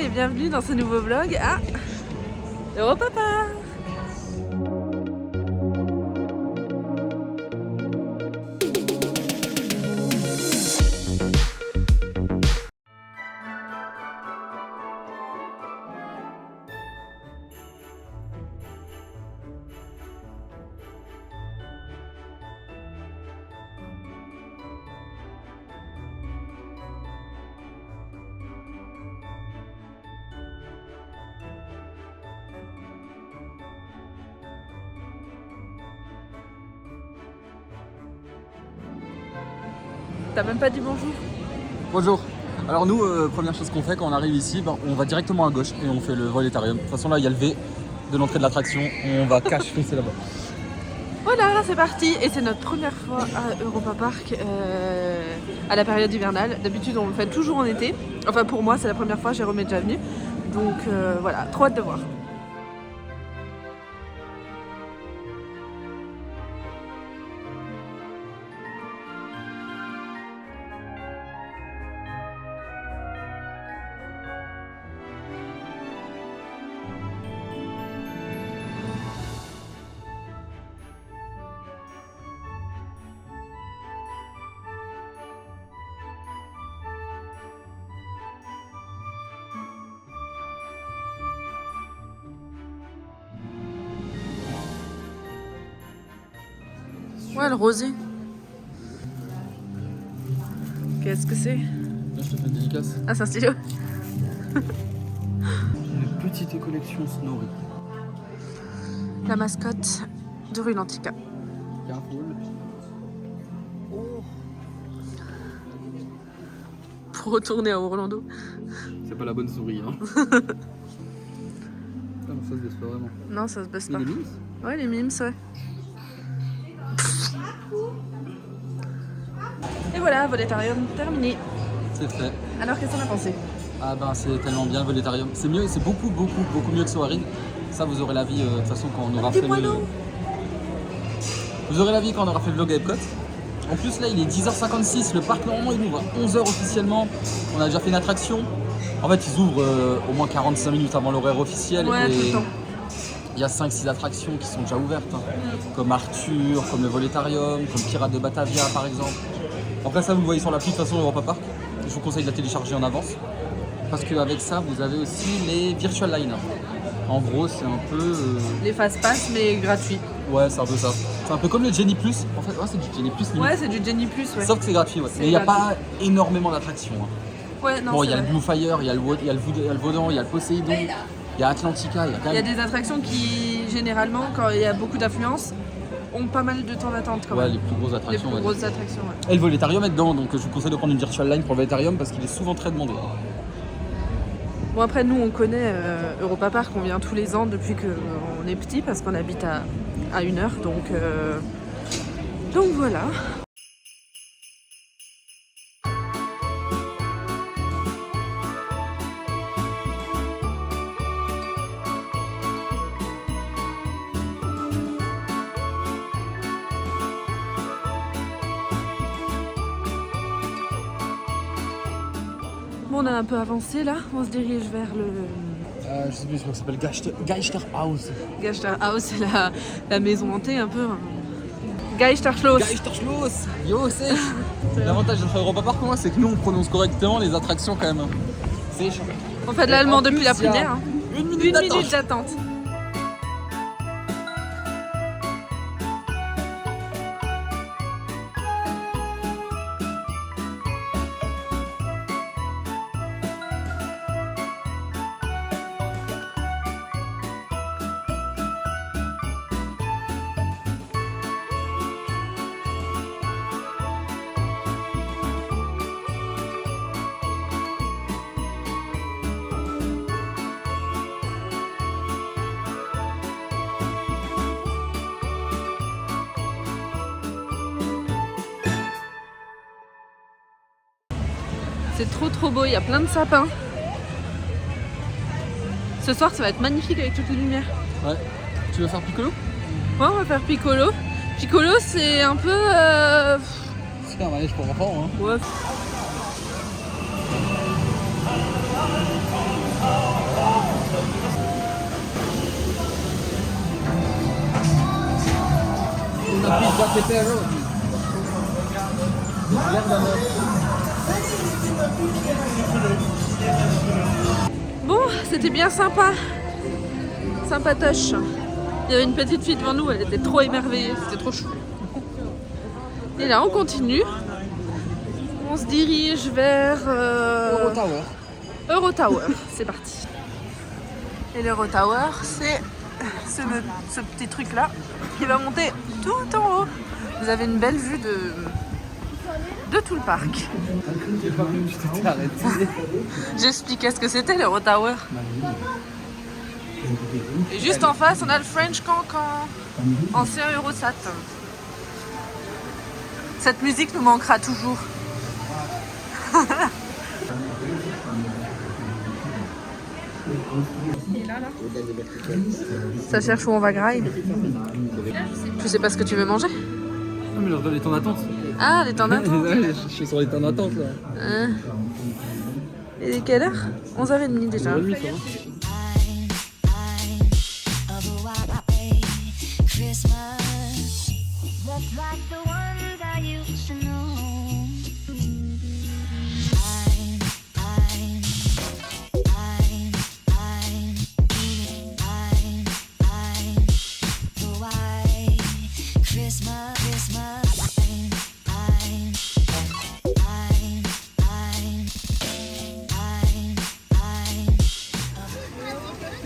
et bienvenue dans ce nouveau vlog à Europa Park. T'as même pas dit bonjour. Bonjour. Alors nous, première chose qu'on fait quand on arrive ici, on va directement à gauche et on fait le volétarium. De toute façon là, il y a le V de l'entrée de l'attraction. On va cash foncer là-bas. Voilà, c'est parti. Et c'est notre première fois à Europa Park à la période hivernale. D'habitude, on le fait toujours en été. Enfin, pour moi, c'est la première fois, Jérôme est déjà venu. Donc voilà, trop hâte de voir. Ouais, le rosé. Qu'est-ce que c'est? Là, je te fais une dédicace. Ah, c'est un stylo. Une petite collection Snorri. La mascotte de Rue Lantica. Carpool. Pour retourner à Orlando. C'est pas la bonne souris, hein. Non, ça se baisse pas vraiment. Non, ça se baisse pas. Les mimes. Ouais, les mimes, ouais. Et voilà, volétarium terminé. C'est fait. Alors, qu'est-ce qu'on a pensé? Ah ben c'est tellement bien le volétarium. C'est mieux, c'est beaucoup mieux que Soaring. Ça vous aurez l'avis de toute façon quand on aura fait le... Vous aurez l'avis quand on aura fait le vlog à Epcot. En plus là il est 10h56, le parc normalement il ouvre à 11h officiellement. On a déjà fait une attraction. En fait ils ouvrent au moins 45 minutes avant l'horaire officiel. Ouais, et tout le temps. il y a 5-6 attractions qui sont déjà ouvertes. Hein. Comme Arthur, comme le volétarium, comme Pirates de Batavia par exemple. Après ça vous le voyez sur l'appli de toute façon Europa Park. Je vous conseille de la télécharger en avance. Parce qu'avec ça vous avez aussi les Virtual Line. En gros c'est un peu... Les fast-pass, mais gratuits. Ouais c'est un peu ça. C'est un peu comme le Genie Plus. En fait ouais, c'est du Genie Plus limite. Ouais, c'est du Genie Plus, ouais. Sauf que c'est gratuit, ouais. Mais il n'y a pas énormément d'attractions. Hein. Ouais, non, Bon, il c'est y a le vrai. Blue Fire, il y a le Vodan, il y a le Poséidon, il y a Atlantica, il y a quand Il y a même... des attractions qui, généralement, quand il y a beaucoup d'affluence, ont pas mal de temps d'attente quand Ouais, même. les plus grosses Les attractions. plus ouais. grosses attractions, ouais. Et le volétarium est dedans, donc je vous conseille de prendre une Virtual Line pour le volétarium parce qu'il est souvent très demandé. Bon, après, nous, on connaît Europa Park, on vient tous les ans depuis qu'on est petit parce qu'on habite à 1 heure, donc voilà. Bon, on a un peu avancé là, on se dirige vers le Je sais plus, je crois que ça s'appelle Geisterhaus. Geisterhaus, c'est la maison hantée un peu. Hein. Geisterschloss. Geisterschloss. Yo, c'est... L'avantage d'être à Europa Park, moi, c'est que nous, on prononce correctement les attractions quand même. C'est chiant. On fait de l'allemand depuis la primaire. Hein. Une Une minute minute d'attente. C'est trop beau, il y a plein de sapins. Ce soir ça va être magnifique avec toutes les lumières. Ouais. Tu veux faire Piccolo? Ouais, on va faire Piccolo. Piccolo c'est un peu... C'est un manège pour enfants, hein. Ouais. Bon, c'était bien sympa. Sympatoche. Il y avait une petite fille devant nous, elle était trop émerveillée, c'était trop chou. Et là, on continue. On se dirige vers Eurotower. Eurotower. C'est parti. Et l'Eurotower, c'est ce petit truc là qui va monter tout en haut. Vous avez une belle vue de tout le parc. J'ai pas vu, je t'étais arrêté. J'expliquais ce que c'était l'Eurotower. Et juste en face, on a le French Cancan, ancien Eurosat. Cette musique nous manquera toujours. Ça cherche où on va graille. Tu sais pas ce que tu veux manger? Non mais je regarde les temps d'attente. Ah, les temps d'attente. Je suis sur les temps d'attente là. Et quelle heure? 11h30 déjà. 11h30 ça va.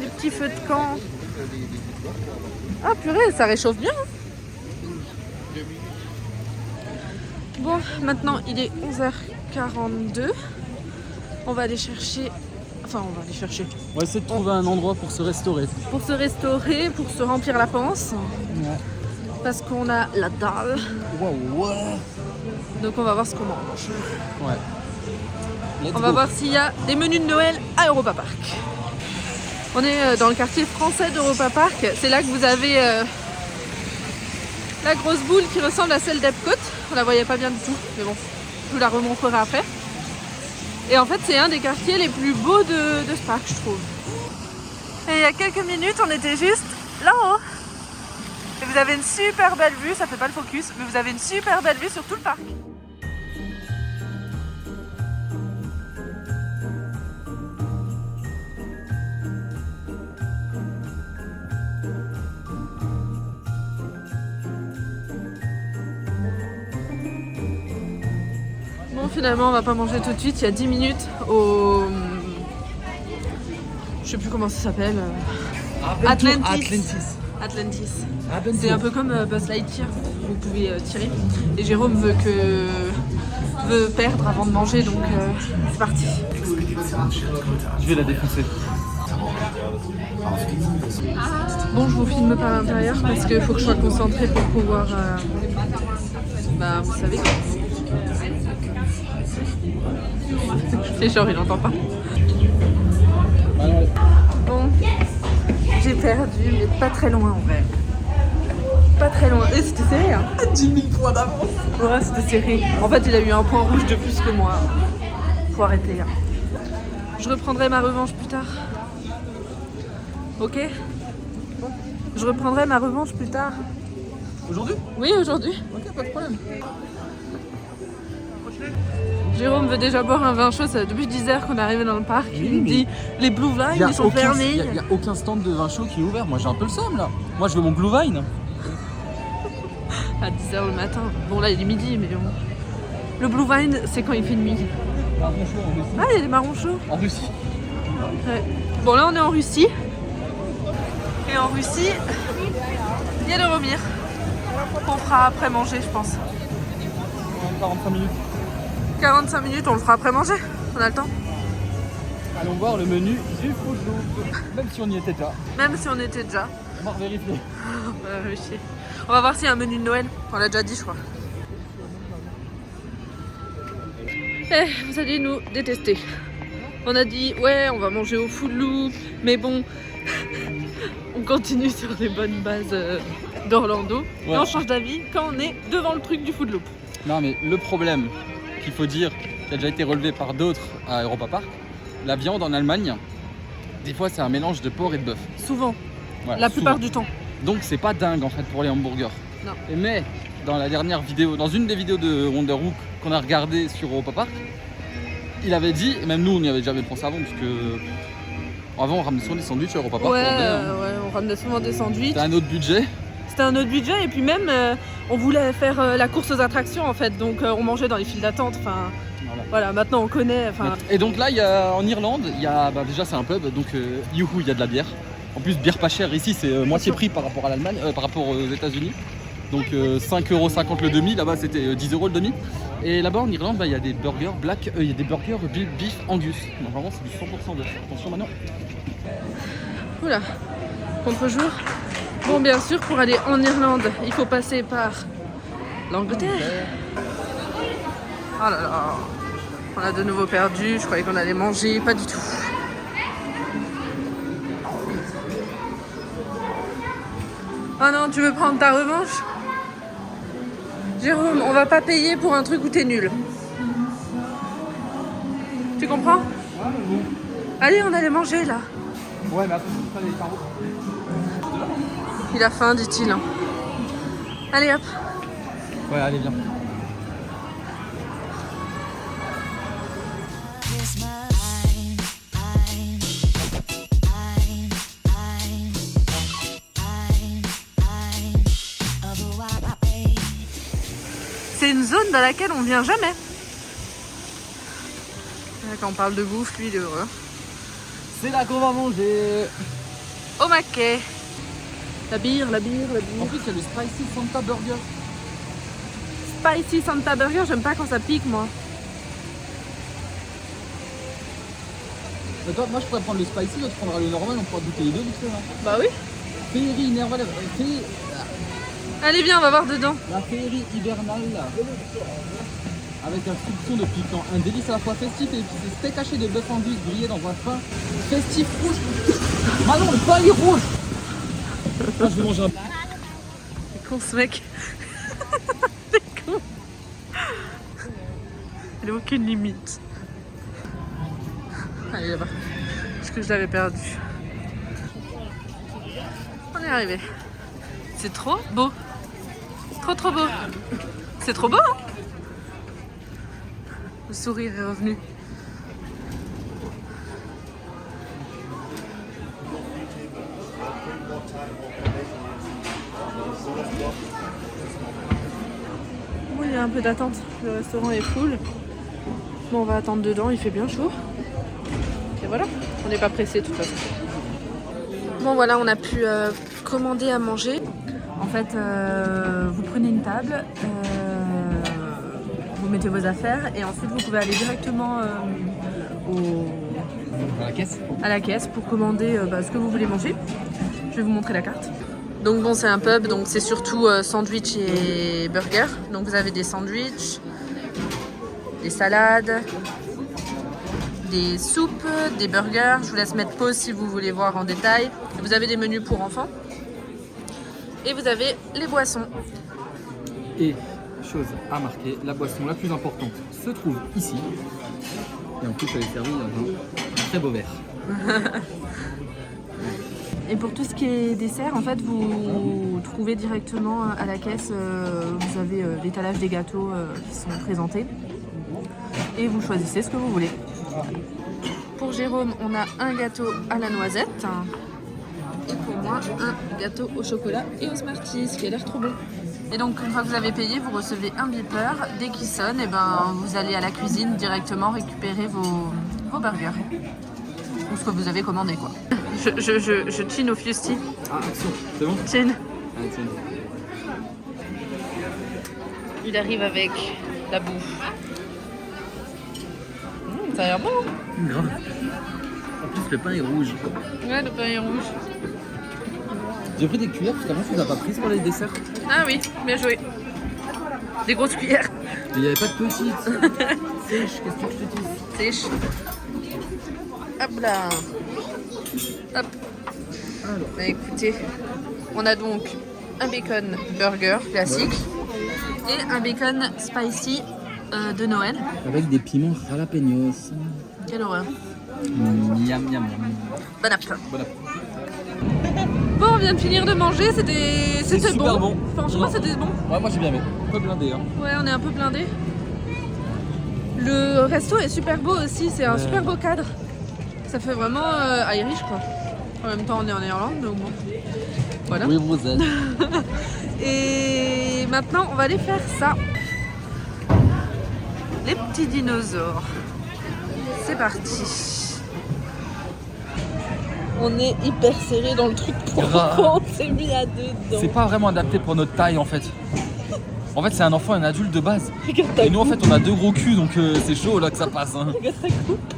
Les petits feux de camp. Ah purée, ça réchauffe bien. Bon, maintenant il est 11h42. On va aller chercher... Enfin, on va aller chercher. On va essayer de trouver un endroit pour se restaurer. Pour se restaurer, pour se remplir la panse. Ouais. Parce qu'on a la dalle. Waouh, ouais. Donc on va voir ce qu'on mange. Ouais. Let's On va go. voir s'il y a des menus de Noël à Europa Park. On est dans le quartier français d'Europa Park. C'est là que vous avez la grosse boule qui ressemble à celle d'Epcot. On la voyait pas bien du tout, mais bon, je vous la remontrerai après. Et en fait, c'est un des quartiers les plus beaux de ce parc, je trouve. Et il y a quelques minutes, on était juste là-haut. Et vous avez une super belle vue, ça fait pas le focus, mais vous avez une super belle vue sur tout le parc. Bon, finalement, on va pas manger tout de suite. Il y a 10 minutes au... Je sais plus comment ça s'appelle. Atlantis. C'est un peu comme Buzz Lightyear. Vous pouvez tirer. Et Jérôme veut perdre avant de manger, donc c'est parti. Je vais la défoncer. Bon, je vous filme pas à l'intérieur parce qu'il faut que je sois concentrée pour pouvoir... Bah, vous savez. C'est genre, il n'entend pas. Bon, j'ai perdu, mais pas très loin en vrai. Pas très loin. Et c'était serré, hein. 10 000 points d'avance. Ouais, c'était serré. En fait, il a eu un point rouge de plus que moi. Faut arrêter. Hein. Je reprendrai ma revanche plus tard. Ok? Bon. Je reprendrai ma revanche plus tard. Aujourd'hui? Oui, aujourd'hui. Ok, pas de problème. Jérôme veut déjà boire un vin chaud, ça fait depuis 10 heures qu'on est arrivé dans le parc. Il me dit les Blue Vine ils sont fermés. Il n'y a aucun stand de vin chaud qui est ouvert. Moi j'ai un peu le seum là. Moi je veux mon Blue Vine. À 10h le matin. Bon là il est midi mais bon. Le Blue Vine c'est quand il fait nuit. Marron chaud en Russie. Ah il y a des marrons chauds. En Russie. Ouais. Bon là on est en Russie. Et en Russie, il y a le Romir. On fera après manger je pense. 45 minutes. 45 minutes on le fera après manger. On a le temps. Allons voir le menu du food loop. Même si on y était déjà. Même si on était déjà. On va vérifier. On va vérifier. On va voir s'il y a un menu de Noël. On l'a déjà dit je crois. Eh, vous allez nous détester. On a dit ouais on va manger au Food Loop, mais bon on continue sur les bonnes bases d'Orlando. Ouais. Et on change d'avis quand on est devant le truc du Food Loop. Non mais le problème qu'il faut dire, qui a déjà été relevé par d'autres à Europa Park, la viande en Allemagne, des fois c'est un mélange de porc et de bœuf. Souvent, Voilà, la plupart souvent. du temps. Donc c'est pas dingue en fait pour les hamburgers. Non. Mais dans la dernière vidéo, dans une des vidéos de Wonderwook qu'on a regardé sur Europa Park, il avait dit, et même nous on n'y avait jamais pensé avant, parce que avant on ramenait souvent des sandwichs à Europa Park. Ouais, on ramenait souvent des sandwichs. C'était un autre budget. C'était un autre budget et puis même on voulait faire la course aux attractions en fait, donc on mangeait dans les files d'attente. Enfin, voilà, maintenant on connaît. Et donc là, en Irlande, déjà c'est un pub, donc youhou, il y a de la bière. En plus, bière pas chère ici, c'est moitié prix par rapport à l'Allemagne, par rapport aux États-Unis. Donc 5,50€ le demi, là-bas c'était 10€ le demi. Et là-bas en Irlande, il y a des burgers il y a des burgers beef Angus. Donc vraiment c'est du 100% bœuf. Attention maintenant. Oula, contre-jour. Bon, bien sûr, pour aller en Irlande, il faut passer par l'Angleterre. Oh là là, on a de nouveau perdu. Je croyais qu'on allait manger, pas du tout. Oh non, tu veux prendre ta revanche? Jérôme, on va pas payer pour un truc où t'es nul. Tu comprends? Allez, on allait manger là. Ouais, mais attends, pas les carreaux. Il a faim, dit-il. Allez hop. Ouais, allez, viens. C'est une zone dans laquelle on vient jamais. Quand on parle de bouffe, lui il est heureux. C'est là qu'on va manger. Au maquet. La bière. En plus, il y a le Spicy Santa Burger. Spicy Santa Burger, j'aime pas quand ça pique moi. Toi, moi je pourrais prendre le Spicy, l'autre prendra le normal, on pourra goûter les deux vite fait. Hein. Bah oui. Féerie Nerval. Allez viens, on va voir dedans. La féerie hivernale. Avec un soupçon de piquant. Un délice à la fois festif et épicé. Steak haché de bœuf angus grillé dans un pain festif rouge. Manon, le pain est rouge. Moi je vais manger un. C'est con ce mec. C'est con. Il n'a aucune limite. Allez là-bas. Parce que je l'avais perdu. On est arrivé. C'est trop beau. Trop beau. C'est trop beau hein. Le sourire est revenu. Bon, il y a un peu d'attente. Le restaurant est full. Bon, on va attendre dedans. Il fait bien chaud. Et voilà. On n'est pas pressé de toute façon. Bon, voilà, on a pu commander à manger. En fait, vous prenez une table. Vous mettez vos affaires et ensuite vous pouvez aller directement à la caisse pour commander ce que vous voulez manger. Je vais vous montrer la carte. Donc bon, c'est un pub, donc c'est surtout sandwich et burger. Donc vous avez des sandwichs, des salades, des soupes, des burgers. Je vous laisse mettre pause si vous voulez voir en détail. Vous avez des menus pour enfants. Et vous avez les boissons. Et chose à marquer, la boisson la plus importante se trouve ici. Et en plus elle est servie dans un très beau verre. Et pour tout ce qui est dessert, en fait, vous trouvez directement à la caisse, vous avez l'étalage des gâteaux qui sont présentés. Et vous choisissez ce que vous voulez. Pour Jérôme, on a un gâteau à la noisette. Et pour moi, un gâteau au chocolat et au Smarties, qui a l'air trop bon. Et donc, une fois que vous avez payé, vous recevez un beeper. Dès qu'il sonne, et vous allez à la cuisine directement récupérer vos burgers. Ou ce que vous avez commandé, quoi. Je chine au Fiusti. Ah, action, c'est bon? Chine. Allez, tiens. Il arrive avec la bouffe. Ça a l'air bon. Grave. En plus, le pain est rouge. Ouais, le pain est rouge. J'ai pris des cuillères parce qu'avant, tu n'as pas pris pour les desserts. Ah oui, bien joué. Des grosses cuillères. Mais il n'y avait pas de petites. Sèche, qu'est-ce que je te dis? Sèche. Hop là. Hop. Alors. Bah écoutez, on a donc un bacon burger classique et un bacon spicy de Noël. Avec des piments jalapenos. Quelle horreur. Miam miam miam. Bon app. Bon appétit. Bon, on vient de finir de manger, c'était super bon. Franchement, Non. c'était bon. Ouais, moi j'ai bien aimé. Un peu blindé. Hein. Ouais, on est un peu blindé. Le resto est super beau aussi, c'est un super beau cadre. Ça fait vraiment Irish quoi. En même temps, on est en Irlande, donc bon. Voilà. Oui, vous êtes. Et maintenant, on va aller faire ça. Les petits dinosaures. C'est parti. On est hyper serré dans le truc. Pourquoi on s'est mis à deux dedans? C'est pas vraiment adapté pour notre taille en fait. En fait, c'est un enfant et un adulte de base. Regarde ta Et nous, en coupe. fait, on a 2 gros culs, donc c'est chaud là que ça passe. Hein. Regarde ta coupe.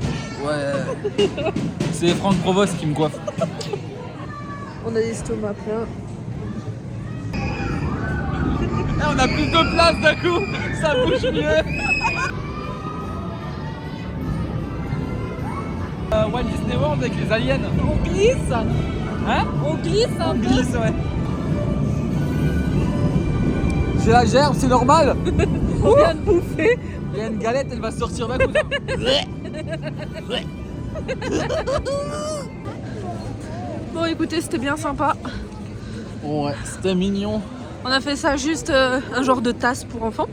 Ouais. C'est Franck Provost qui me coiffe. On a l'estomac plein. On a plus de place d'un coup. Ça bouge mieux. Walt Disney World avec les aliens. On glisse. Hein? On glisse un On peu. glisse, ouais. J'ai la gerbe, c'est normal. On vient de bouffer. Il y a une galette, elle va sortir d'un coup. Bon, écoutez, c'était bien sympa. Ouais, c'était mignon. On a fait ça juste un genre de tasse pour enfants.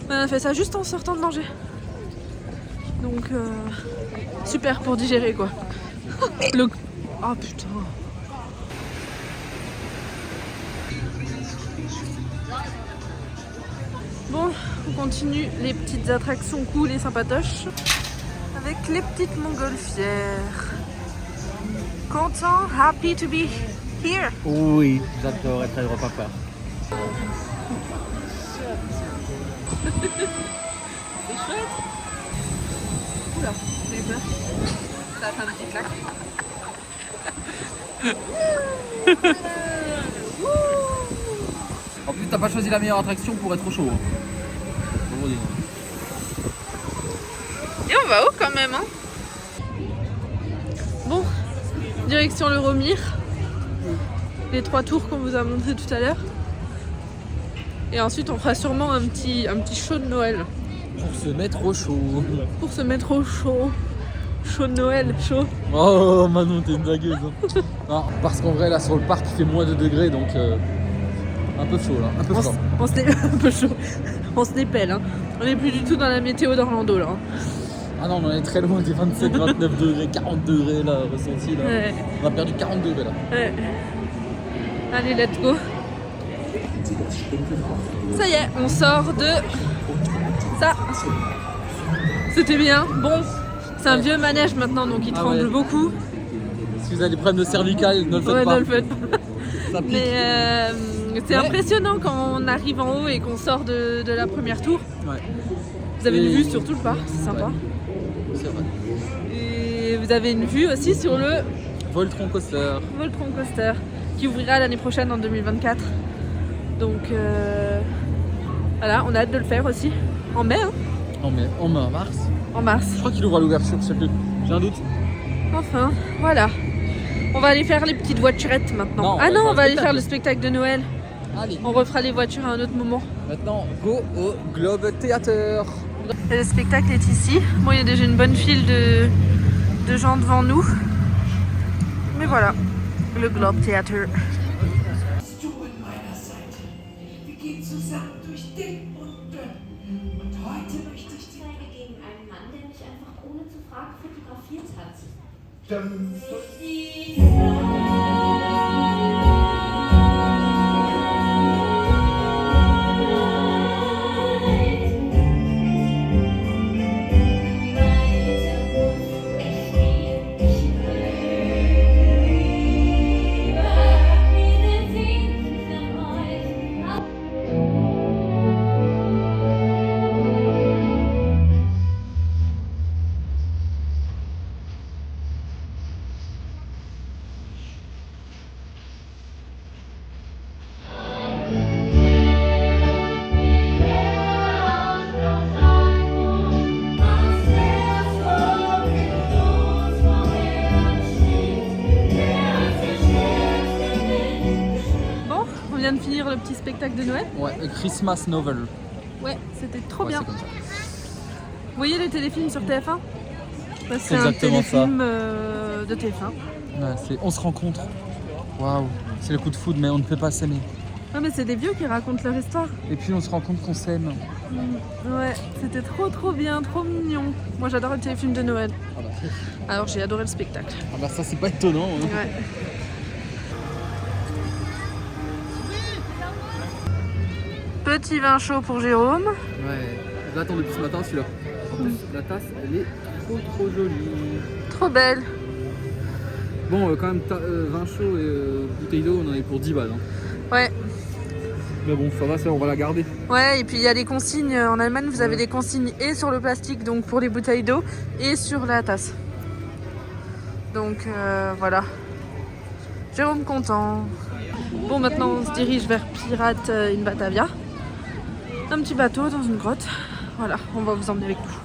On a fait ça juste en sortant de manger. Donc, super pour digérer quoi. Le... Oh putain. Bon, on continue les petites attractions cool et sympatoches avec les petites montgolfières. Content, happy to be here. Oui, j'adore être à Europa Park. C'est chouette. Oula, j'ai eu peur. Ça a fait un petit claque. En plus, t'as pas choisi la meilleure attraction pour être au chaud. Hein. Bon, dis. Et on va haut quand même, hein. Bon, direction l'Euromir. Les 3 tours qu'on vous a montré tout à l'heure. Et ensuite, on fera sûrement un petit show de Noël. Pour se mettre au chaud. Pour se mettre au chaud. Chaud de Noël, chaud. Oh Manon, t'es une blagueuse. Hein. Non, parce qu'en vrai, là sur le parc, il fait moins de degrés, donc un peu chaud là. Un peu fort. On se un peu chaud. On se népelle, hein. On n'est plus du tout dans la météo d'Orlando là. Hein. Ah non, on est très loin des 27, 29 degrés, 40 degrés là, ressenti là. Ouais. On a perdu 40 degrés là. Ouais. Allez, let's go. Ça y est, on sort de ça. C'était bien. Bon, c'est un vieux manège maintenant, donc il tremble ouais. beaucoup. Si vous avez des problèmes de cervical, ne le faites Ouais, pas. ne le faites pas. Ça pique. Mais c'est impressionnant quand on arrive en haut et qu'on sort de la première tour. Ouais. Vous avez une Et- vue sur tout le parc, c'est sympa. Ouais. C'est vrai. Et vous avez une vue aussi sur le Voltron Coaster. Voltron Coaster qui ouvrira l'année prochaine en 2024. Donc voilà, on a hâte de le faire aussi. En mai, hein, En mai, en mars. en mars. Je crois qu'il ouvre à l'ouverture, je sais plus. J'ai un doute. Enfin, voilà. On va aller faire les petites voiturettes maintenant. Non, Ah non, on va aller spectacle. faire le spectacle de Noël. Allez. On refera les voitures à un autre moment. Maintenant, go au Globe Theater. Et le spectacle est ici. Bon, il y a déjà une bonne file de gens devant nous. Mais voilà, le Globe Theater. Du an meiner Seite. Wir gehen zusammen durch dick und dünn. Und heute möchte ich dir Anzeige gegen einen Mann, der mich einfach ohne zu fragen fotografiert hat. Bon, on vient de finir le petit spectacle de Noël. Ouais, a Christmas Novel. Ouais, c'était trop Ouais, bien. c'est comme ça. Vous voyez les téléfilms sur TF1 Bah, c'est un exactement ça. téléfilm de TF1. Ouais, on se rencontre. Waouh, c'est le coup de foudre, mais on ne peut pas s'aimer. Non mais c'est des vieux qui racontent leur histoire. Et puis on se rend compte qu'on s'aime. Ouais, c'était trop bien, trop mignon. Moi j'adore les téléfilms de Noël. Ah bah, Alors j'ai adoré le spectacle. ça c'est pas étonnant. Hein. Ouais. Petit vin chaud pour Jérôme. Ouais, je l'attends depuis ce matin celui-là. En plus, la tasse, elle est trop jolie. Trop belle. Bon, quand même, vin chaud et bouteille d'eau, on en est pour 10 balles. Hein. Ouais. Mais bon, ça va, ça, on va la garder. Ouais, et puis il y a les consignes. En Allemagne, vous avez des consignes et sur le plastique, donc pour les bouteilles d'eau, et sur la tasse. Donc voilà. Jérôme content. Bon, maintenant on se dirige vers Pirate in Batavia. Un petit bateau dans une grotte. Voilà, on va vous emmener avec nous.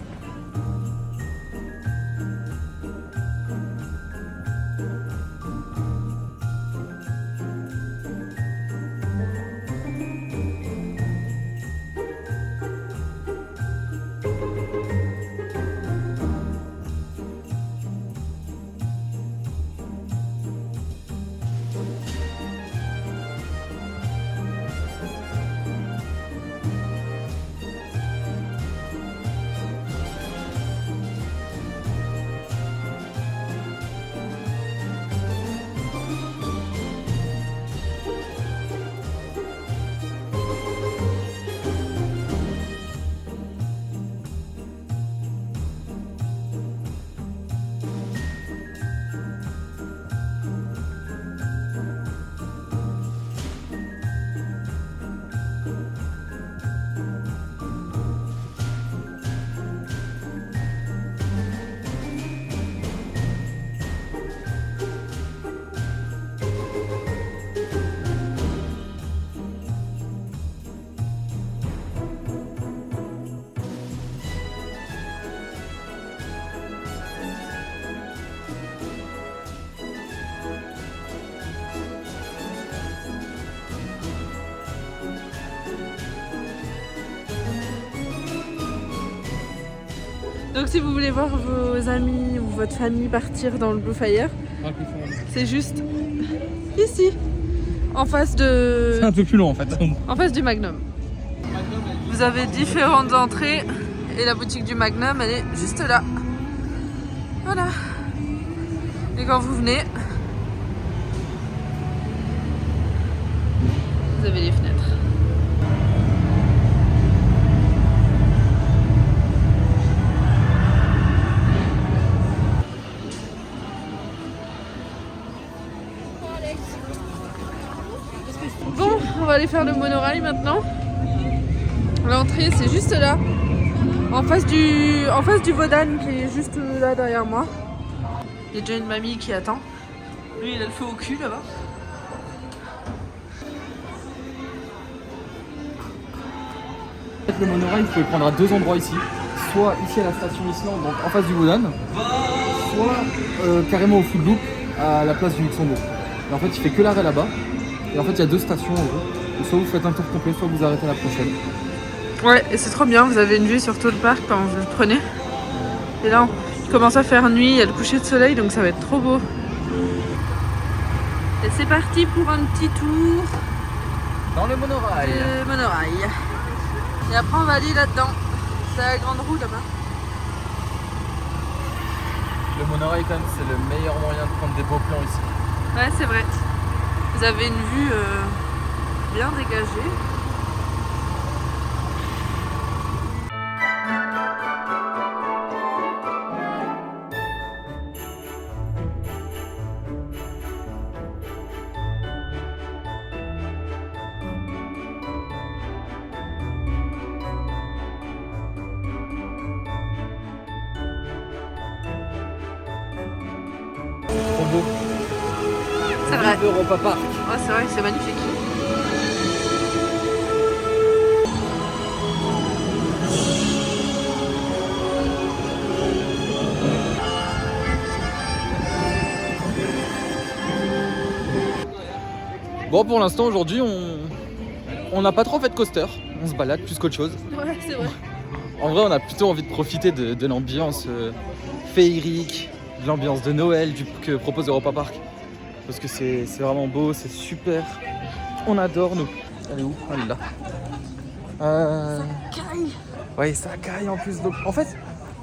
Donc si vous voulez voir vos amis ou votre famille partir dans le Blue Fire, c'est juste ici, en face de... C'est un peu plus long en fait. En face du Magnum. Vous avez différentes entrées et la boutique du Magnum, elle est juste là. Voilà. Et quand vous venez, vous avez les fenêtres. Bon, on va aller faire le monorail maintenant. L'entrée c'est juste là, en face du Wodan qui est juste là derrière moi. Il y a déjà une mamie qui attend. Lui il a le feu au cul là-bas. Le monorail, vous pouvez le prendre à deux endroits ici. Soit ici à la station Islande, donc en face du Wodan, soit carrément au Food Loop à la place du Luxembourg. Et en fait il fait que l'arrêt là-bas. Et en fait il y a deux stations en gros. Et soit vous faites un tour complet, soit vous arrêtez à la prochaine. Ouais, et c'est trop bien, vous avez une vue sur tout le parc quand vous le prenez. Et là, il commence à faire nuit, il y a le coucher de soleil, donc ça va être trop beau. Et c'est parti pour un petit tour Dans le monorail. de monorail. Et après, on va aller là-dedans. C'est la grande roue là-bas. Le monorail quand même c'est le meilleur moyen de prendre des beaux plans ici. Ouais, c'est vrai. Vous avez une vue bien dégagée. Trop beau. C'est vrai. Europa Park. Ouais, c'est vrai, c'est magnifique. Bon, pour l'instant aujourd'hui on n'a pas trop fait de coaster. On se balade plus qu'autre chose. Ouais, c'est vrai. En vrai, on a plutôt envie de profiter de l'ambiance féerique, de l'ambiance de Noël que propose Europa Park. parce que c'est vraiment beau, c'est super. On adore nous. Elle est où? Elle est là. Ça caille. Ouais, ça caille en plus. Donc, en fait,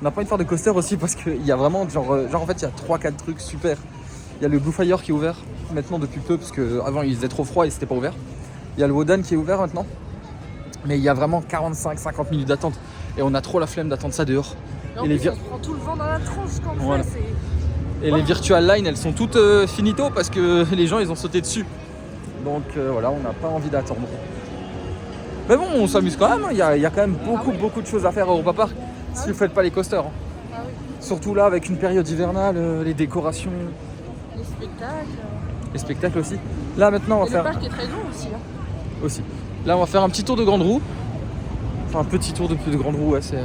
on n'a pas envie de faire de coaster aussi parce qu'il y a vraiment genre en fait il y a 3-4 trucs super. Il y a le Blue Fire qui est ouvert maintenant depuis peu parce qu'avant il faisait trop froid et c'était pas ouvert. Il y a le Wodan qui est ouvert maintenant. Mais il y a vraiment 45-50 minutes d'attente. Et on a trop la flemme d'attendre ça dehors. Et on se prend tout le vent dans la tronche quand on Voilà. fait. Et les virtual lines elles sont toutes finito parce que les gens ils ont sauté dessus. Donc voilà, on n'a pas envie d'attendre. Mais bon, on s'amuse quand même. Il y a quand même beaucoup de choses à faire à Europa Park si vous ne faites pas les coasters. Ah oui. Surtout là avec une période hivernale, les décorations, Les spectacles. les spectacles aussi. Là maintenant on va Et faire le parc est très grand aussi. Hein. aussi. Là on va faire un petit tour de grande roue. Enfin un petit tour de grande roue, ouais, c'est.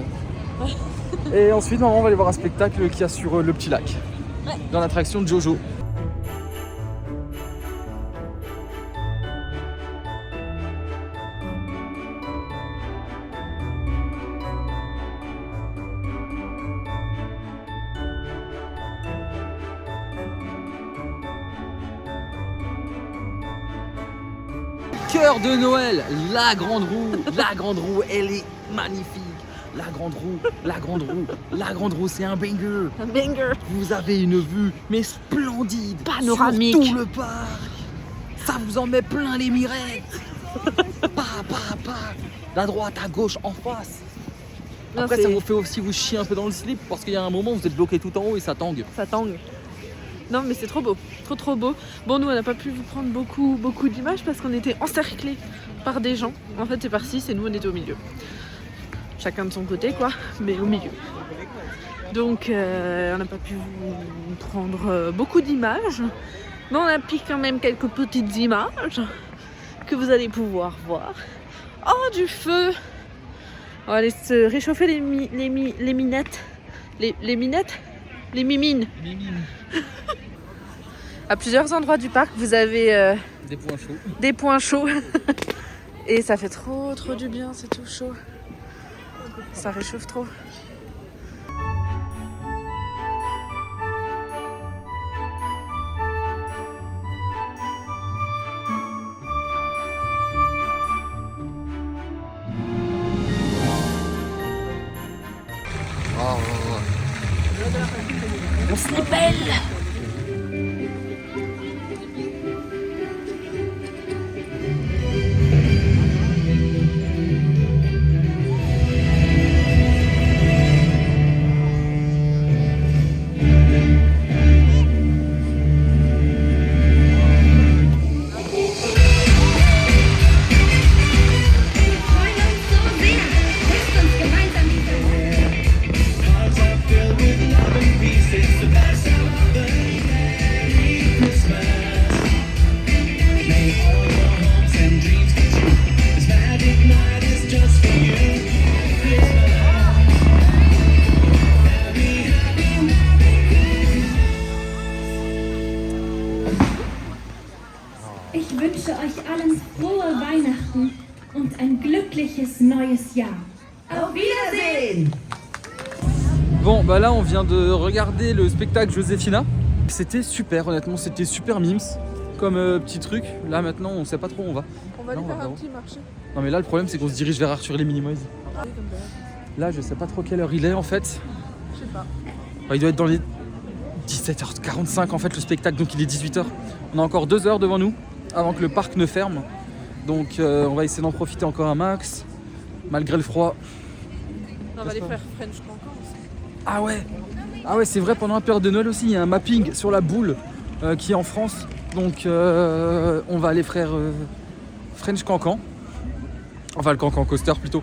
Et ensuite on va aller voir un spectacle qu'il y a sur le petit lac. Ouais. Dans l'attraction de Jojo. Cœur de Noël, la grande roue, elle est magnifique. La grande roue, c'est un banger. Un banger. Vous avez une vue, mais splendide, Panoramique. sur tout le parc. Ça vous en met plein les mirettes. La droite, à gauche, en face. Non, Après, ça vous fait aussi vous chier un peu dans le slip parce qu'il y a un moment où vous êtes bloqué tout en haut et ça tangue. Ça tangue. Non mais c'est trop beau, trop beau. Bon nous on n'a pas pu vous prendre beaucoup d'images parce qu'on était encerclés par des gens. En fait c'est par-ci, c'est nous on était au milieu. Chacun de son côté quoi, mais au milieu. Donc on n'a pas pu vous prendre beaucoup d'images. Mais on a pris quand même quelques petites images que vous allez pouvoir voir. Oh du feu. On va aller se réchauffer les minettes. Les minettes. Les mimines. À plusieurs endroits du parc, vous avez Des points chauds. des points chauds. Et ça fait trop du bien, c'est tout chaud. Ça réchauffe trop. On se les belle. Ich wünsche euch allen frohe Weihnachten und ein glückliches neues Jahr. Auf Wiedersehen! Bon, bah là, on vient de regarder le spectacle Joséphina. C'était super, honnêtement, c'était super mimes comme petit truc. Là, maintenant, on sait pas trop où on va. On va Là, aller on va faire un voir. petit marché. Non, mais là, le problème, c'est qu'on se dirige vers Arthur et les Minimoys. Là, je sais pas trop quelle heure il est en fait. Je sais pas. Il doit être dans les 17h45 en fait, le spectacle, donc il est 18h. On a encore 2 heures devant nous avant que le parc ne ferme. Donc, on va essayer d'en profiter encore un max, malgré le froid. On va aller faire French Cancan aussi. Ah ouais, c'est vrai, pendant la période de Noël aussi, il y a un mapping sur la boule qui est en France. Donc on va aller faire French Cancan. Enfin le Cancan Coaster plutôt,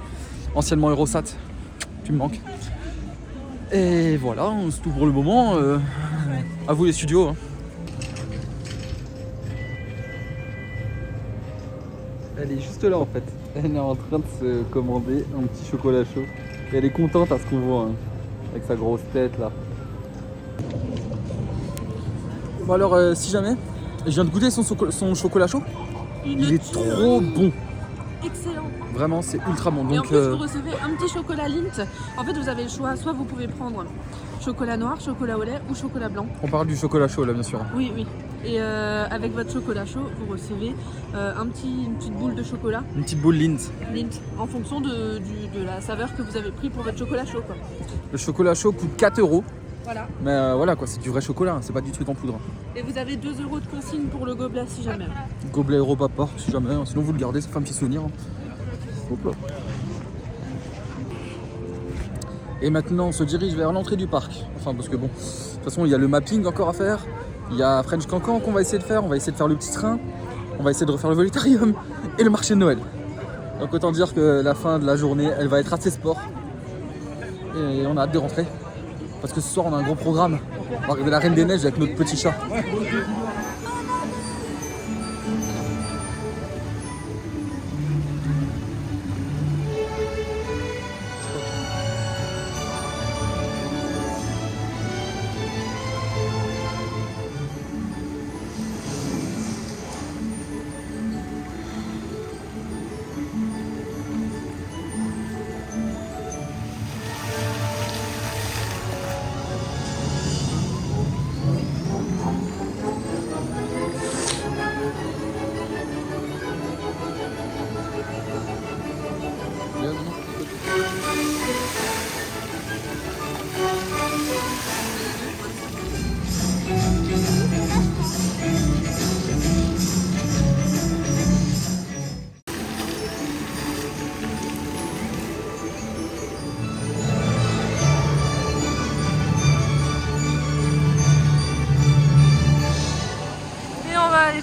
anciennement Eurosat. Tu me manques. Et voilà, c'est tout pour le moment. À vous les studios. Hein. Elle est juste là en fait. Elle est en train de se commander un petit chocolat chaud. Et elle est contente à ce qu'on voit, hein, avec sa grosse tête là. Bon alors si jamais, je viens de goûter son chocolat chaud. Il est trop bon. Excellent. Vraiment c'est ultra bon. Et en Donc plus vous recevez un petit chocolat Lindt. En fait vous avez le choix, soit vous pouvez prendre chocolat noir, chocolat au lait ou chocolat blanc. on parle du chocolat chaud là bien sûr. Oui. Et avec votre chocolat chaud, vous recevez une petite boule de chocolat. Une petite boule Lindt. Lindt, en fonction de la saveur que vous avez pris pour votre chocolat chaud, quoi. Le chocolat chaud coûte 4 €. Voilà. Mais voilà quoi, c'est du vrai chocolat, hein, c'est pas du truc en poudre. Et vous avez 2 € de consigne pour le gobelet si jamais. Gobelet Europa Park si jamais, hein, sinon vous le gardez, ça fait un petit souvenir. Hein. Hop là. Et maintenant on se dirige vers l'entrée du parc. Enfin parce que bon, de toute façon il y a le mapping encore à faire. Il y a French Cancan qu'on va essayer de faire, on va essayer de faire le petit train. On va essayer de refaire le volétarium et le marché de Noël. Donc autant dire que la fin de la journée elle va être assez sport. Et on a hâte de rentrer. Parce que ce soir on a un gros programme. On va regarder la Reine des Neiges avec notre petit chat.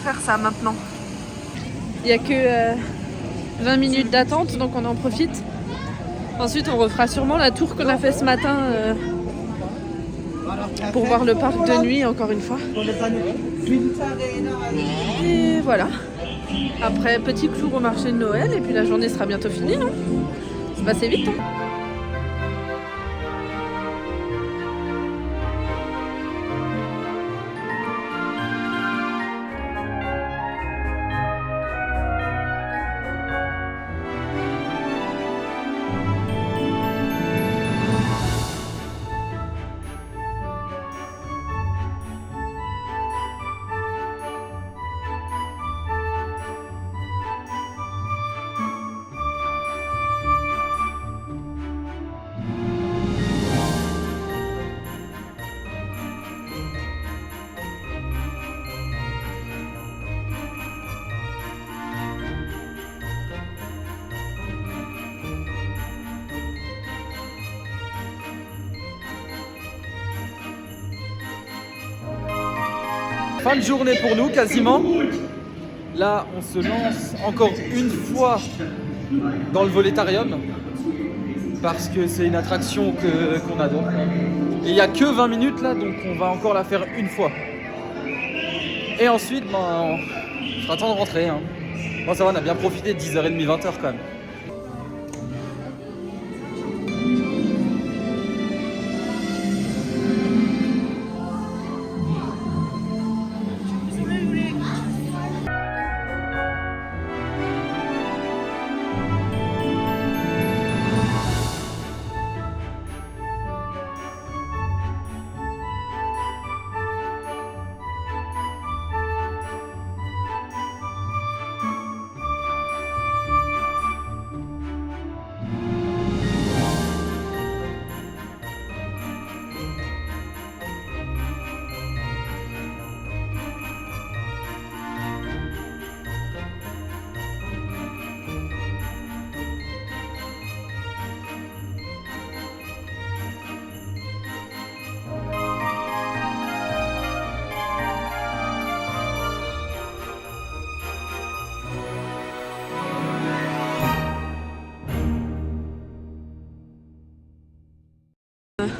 Faire ça maintenant. Il n'y a que 20 minutes d'attente, donc on en profite. Ensuite on refera sûrement la tour qu'on a fait ce matin pour voir le parc de nuit encore une fois. Et voilà. Après petit clou au marché de Noël et puis la journée sera bientôt finie, non? C'est passé vite, hein? Fin de journée pour nous quasiment. Là on se lance encore une fois dans le volétarium parce que c'est une attraction qu'on adore. Et il n'y a que 20 minutes là, donc on va encore la faire une fois. Et ensuite il sera temps de rentrer. Hein. Bon ça va, on a bien profité de 10h30, 20h quand même.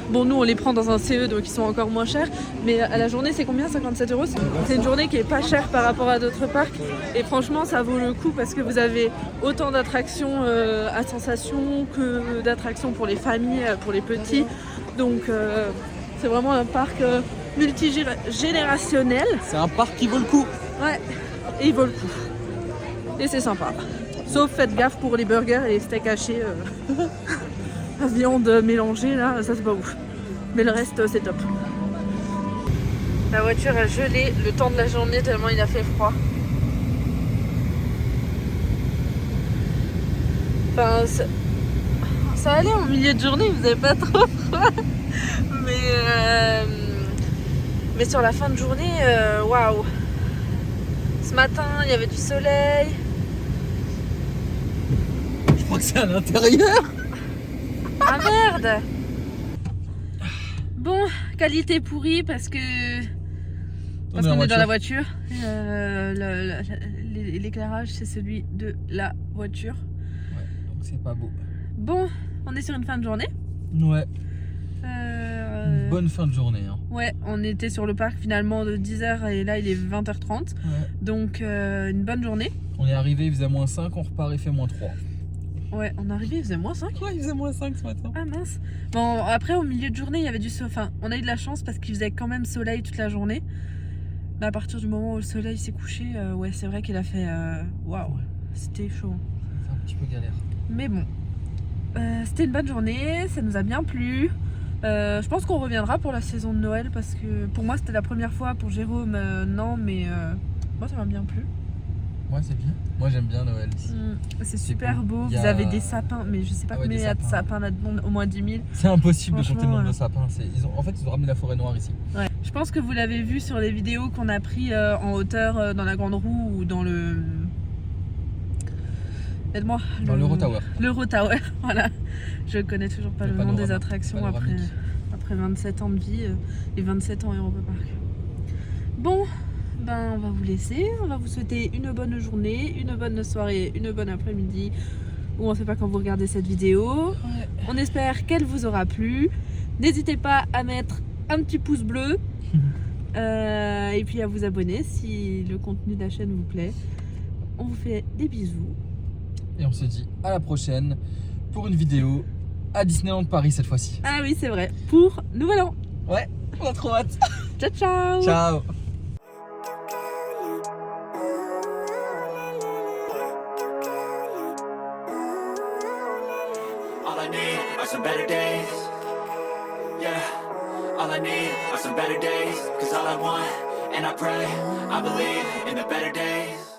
Bon, nous on les prend dans un CE donc ils sont encore moins chers, mais à la journée c'est combien? 57 €? C'est une journée qui est pas chère par rapport à d'autres parcs et franchement ça vaut le coup parce que vous avez autant d'attractions à sensation que d'attractions pour les familles, pour les petits, donc c'est vraiment un parc multigénérationnel. C'est un parc qui vaut le coup. Ouais, et il vaut le coup. Et c'est sympa. Sauf faites gaffe pour les burgers et les steaks hachés. La viande mélangée là, ça c'est pas ouf. Mais le reste c'est top. La voiture a gelé le temps de la journée tellement il a fait froid. Enfin, ça allait en milieu de journée, vous avez pas trop froid. Mais sur la fin de journée, waouh. Ce matin, il y avait du soleil. Je crois que c'est à l'intérieur. Ah merde! Bon, qualité pourrie parce qu'on est dans la voiture. L'éclairage c'est celui de la voiture. Ouais, donc c'est pas beau. Bon, on est sur une fin de journée. Ouais. Une bonne fin de journée. Hein. Ouais, on était sur le parc finalement de 10h et là il est 20h30. Ouais. Donc une bonne journée. On est arrivé, il faisait -5, on repart, il fait -3. Ouais, on est arrivé, il faisait -5. Ouais, il faisait -5 ce matin. Ah mince. Bon, après au milieu de journée, il y avait du soleil. Enfin, on a eu de la chance parce qu'il faisait quand même soleil toute la journée. Mais à partir du moment où le soleil s'est couché, ouais, c'est vrai qu'il a fait. Waouh, c'était chaud. C'est un petit peu galère. Mais bon, c'était une bonne journée, ça nous a bien plu. Je pense qu'on reviendra pour la saison de Noël parce que pour moi c'était la première fois, pour Jérôme non, mais moi ça m'a bien plu. Ouais, c'est bien. Moi j'aime bien Noël ici. C'est super beau, Il y a- vous avez des sapins, mais je sais pas Ah ouais, combien il y a de des sapins là-dedans, au moins 10 000. C'est impossible de compter le nombre Franchement, de sapins. En fait, ils ont ramené la forêt noire ici. Ouais. Je pense que vous l'avez vu sur les vidéos qu'on a pris en hauteur dans la Grande Roue ou dans le... Aide-moi. Dans l'Eurotower. L'Eurotower, voilà. Je connais toujours pas Le le nom des panorama- attractions après panoramique. 27 ans de vie et 27 ans à Europa Park. Bon, ben on va vous laisser. On va vous souhaiter une bonne journée, une bonne soirée, une bonne après-midi. Ou on sait pas quand vous regardez cette vidéo. Ouais. On espère qu'elle vous aura plu. N'hésitez pas à mettre un petit pouce bleu. Et puis à vous abonner si le contenu de la chaîne vous plaît. On vous fait des bisous. Et on se dit à la prochaine pour une vidéo à Disneyland Paris cette fois-ci. Ah oui, c'est vrai. Pour Nouvel An. Ouais, on a trop hâte. Ciao, ciao. Ciao. All I need are some better days. Yeah, all I need are some better days. Cause all I want, and I pray, I believe in the better days.